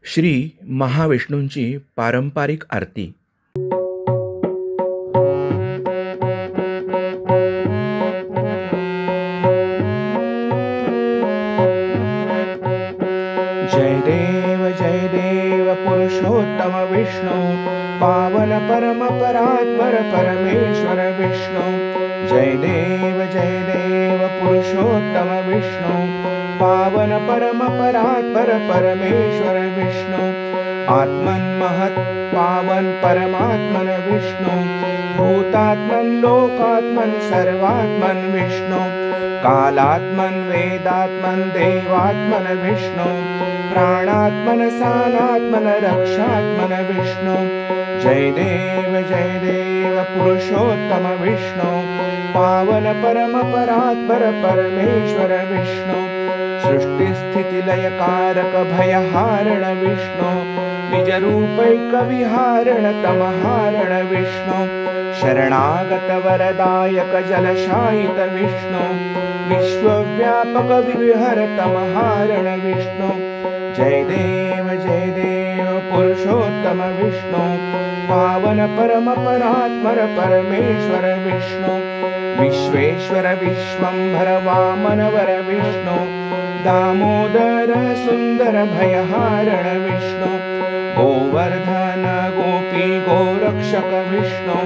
श्री महाविष्णूंची पारंपरिक आरती. जय देव पुरुषोत्तम विष्णु, पावन परम परात्पर परमेश्वर विष्णु। जय देव पुरुषोत्तम विष्णु, पावन परम परात्पर परमेश्वर विष्णु। आत्मन महत् पावन परमात्मन विष्णु, भूतात्मन लोकात्मन सर्वात्मन विष्णु। कालात्मन वेदात्मन देवात्मन विष्णु, प्राणात्मन सानात्मन रक्षात्मन विष्णु। जय देव पुरुषोत्तम विष्णु, पावन परम परात्पर परमेश्वर विष्णु। सृष्टि स्थिति लय कारक भयहारण विष्णु, निज रूपैक विहारण तमहारण विष्णु। शरणागत वरदायक जलशायित विष्णु, विश्वव्यापक विविहर तमहारण विष्णु। जय देव पुरुषोत्तम विष्णु, पावन परम परात्पर परमेश्वर विष्णु। विश्वेश्वर विश्वंभर वामन वर विष्णु, दामोदर सुंदर भयहारण विष्णु। गोवर्धन गोपी गोरक्षक विष्णु,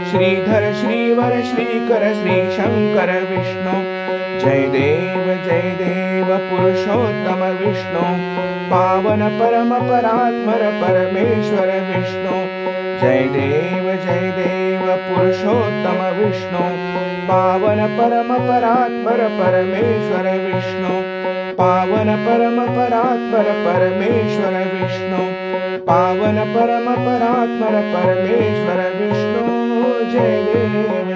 श्रीधर श्रीवर श्रीकर श्रीशंकर विष्णु। जय देव पुरुषोत्तम विष्णु, पावन परम परात्पर परमेश्वर विष्णु। जय देव पुरुषोत्तम विष्णु, पावन परम परात्पर परमेश्वर विष्णु। पावन परम परात्पर परमेश्वर विष्णु, पावन परम परात्पर परमेश्वर विष्णु। जय देव